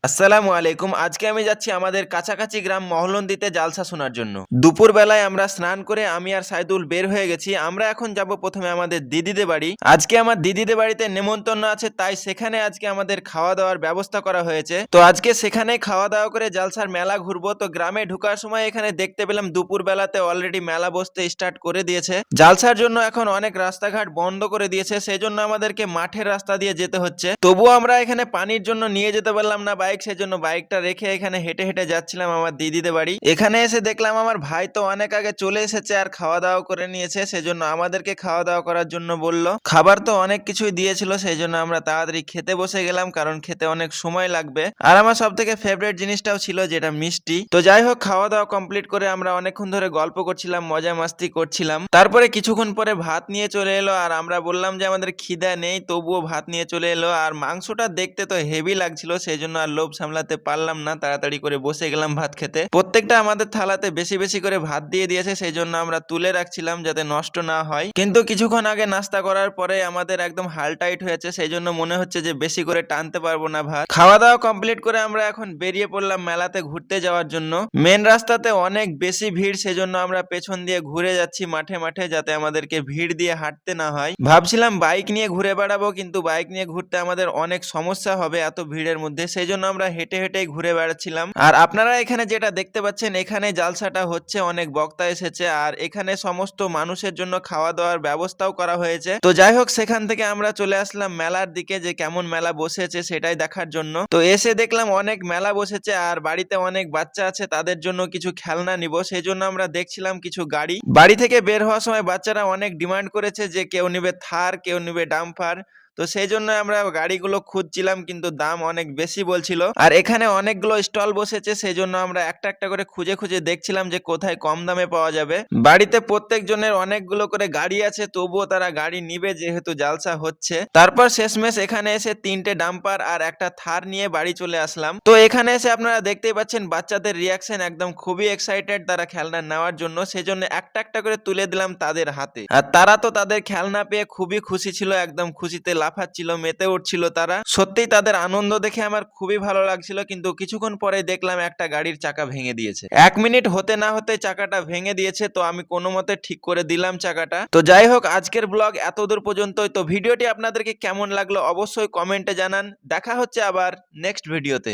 আসসালামু আলাইকুম। আজকে আমি যাচ্ছি আমাদের কাছাকাছি গ্রাম মহলন্দিতে জালসা শোনার জন্য। দুপুরবেলায় আমরা স্নান করে আমি আর সাইদুল বের হয়ে গেছি। আমরা এখন যাব প্রথমে আমাদের দিদিদের বাড়ি। আজকে আমার দিদিদের বাড়িতে নেমন্তন্ন আছে, তাই সেখানে আজকে আমাদের খাওয়া দাওয়ার ব্যবস্থা করা হয়েছে। তো আজকে সেখানে খাওয়া দাওয়া করে জালসার মেলা ঘুরবো। তো গ্রামে ঢোকার সময় এখানে দেখতে পেলাম দুপুরবেলাতে অলরেডি মেলা বসতে স্টার্ট করে দিয়েছে। জালসার জন্য এখন অনেক রাস্তাঘাট বন্ধ করে দিয়েছে, সেই জন্য আমাদেরকে মাঠের রাস্তা দিয়ে যেতে হচ্ছে। তবুও আমরা এখানে পানির জন্য নিয়ে যেতে পারলাম না বাইক, সেজন্য বাইকটা রেখে এখানে হেঁটে হেঁটে যাচ্ছিলাম আমার দিদিদের বাড়ি। এখানে এসে দেখলাম আমার ভাই তো অনেক আগে চলে এসেছে আর খাওয়া দাওয়া করে নিয়েছে, সেজন্য আমাদেরকে খাওয়া দাওয়া করার জন্য বলল। খাবার তো অনেক কিছুই দিয়েছিল, সেই জন্য আমরা তাড়াতাড়ি খেতে বসে গেলাম, কারণ খেতে অনেক সময় লাগবে। আর আমার সব থেকে ফেভারিট জিনিসটাও ছিল যেটা মিষ্টি। তো যাই হোক, খাওয়া দাওয়া কমপ্লিট করে আমরা অনেকক্ষণ ধরে গল্প করছিলাম, মজা মাস্তি করছিলাম। তারপরে কিছুক্ষণ পরে ভাত নিয়ে চলে এলো, আর আমরা বললাম যে আমাদের খিদা নেই, তবুও ভাত নিয়ে চলে এলো। আর মাংসটা দেখতে তো হেভি লাগছিল, সেই জন্য আর লোভ সামলাতে পারলাম না, তাড়াতাড়ি করে বসে গেলাম ভাত খেতে। প্রত্যেকটা আমাদের থালাতে বেশি বেশি করে ভাত দিয়ে দিয়েছে, সেই জন্য আমরা তুলে রাখছিলাম যাতে নষ্ট না হয়। কিন্তু কিছুক্ষণ আগে নাস্তা করার পরে আমাদের একদম হাল টাইট হয়েছে, সেই জন্য মনে হচ্ছে যে বেশি করে টানতে পারবো না ভাত। খাওয়া দাওয়া কমপ্লিট করে আমরা এখন বেরিয়ে পড়লাম মেলাতে ঘুরতে যাওয়ার জন্য। মেন রাস্তাতে অনেক বেশি ভিড়, সেজন্য আমরা পেছন দিয়ে ঘুরে যাচ্ছি মাঠে মাঠে, যাতে আমাদেরকে ভিড় দিয়ে হাঁটতে না হয়। ভাবছিলাম বাইক নিয়ে ঘুরে বেড়াবো, কিন্তু বাইক নিয়ে ঘুরতে আমাদের অনেক সমস্যা হবে এত ভিড়ের মধ্যে, সেই জন্য আমরা হেঁটে হেঁটেই ঘুরে বেড়াচ্ছিলাম। আর আপনারা এখানে যেটা দেখতে পাচ্ছেন, এখানে জালসাটা হচ্ছে, অনেক বক্তা এসেছে আর এখানে সমস্ত মানুষের জন্য খাওয়া দাওয়ার ব্যবস্থাও করা হয়েছে। তো যাই হোক, সেখান থেকে আমরা চলে আসলাম মেলার দিকে, যে কেমন মেলা বসেছে সেটাই দেখার জন্য। তো এসে দেখলাম অনেক মেলা বসেছে আর বাড়িতে অনেক বাচ্চা আছে, তাদের জন্য কিছু খেলনা নিব, সেই জন্য আমরা দেখছিলাম কিছু গাড়ি। বাড়ি থেকে বের হওয়ার সময় বাচ্চারা অনেক ডিমান্ড করেছে যে কেউ নিবে থার, কেউ নিবে ডাম্পার। তো সেই জন্য আমরা গাড়িগুলো খুঁজছিলাম, কিন্তু দাম অনেক বেশি বলছিল। আর এখানে অনেকগুলো স্টল বসেছে, সেই জন্য আমরা একটা একটা করে খুঁজে খুঁজে দেখছিলাম যে কোথায় কম দামে পাওয়া যাবে। বাড়িতে প্রত্যেক জনের অনেকগুলো করে গাড়ি আছে, তবুও তারা গাড়ি নিবে যেহেতু জালসা হচ্ছে। তারপর শেষমেশ এখানে এসে 3টে ডাম্পার আর একটা থার নিয়ে বাড়ি চলে আসলাম। তো এখানে এসে আপনারা দেখতেই পাচ্ছেন বাচ্চাদের রিয়াকশন একদম খুবই এক্সাইটেড তারা খেলনা নেওয়ার জন্য, সেজন্য একটা একটা করে তুলে দিলাম তাদের হাতে। আর তারা তো তাদের খেলনা পেয়ে খুবই খুশি ছিল, একদম খুশিতে লাফাচ্ছিল, মেতে উঠছিল তারা। সত্যিই তাদের আনন্দ দেখে আমার খুবই ভালো লাগছিল। কিন্তু কিছুক্ষণ পরে দেখলাম একটা গাড়ির চাকা ভেঙে দিয়েছে। 1 মিনিট হতে না হতে চাকাটা ভেঙে দিয়েছে, তো আমি কোনো মতে ঠিক করে দিলাম চাকাটা। তো যাই হোক, আজকের ব্লগ এতদূর পর্যন্তই। তো ভিডিওটি আপনাদেরকে কেমন লাগলো অবশ্যই কমেন্টে জানান। দেখা হচ্ছে আবার নেক্সট ভিডিওতে।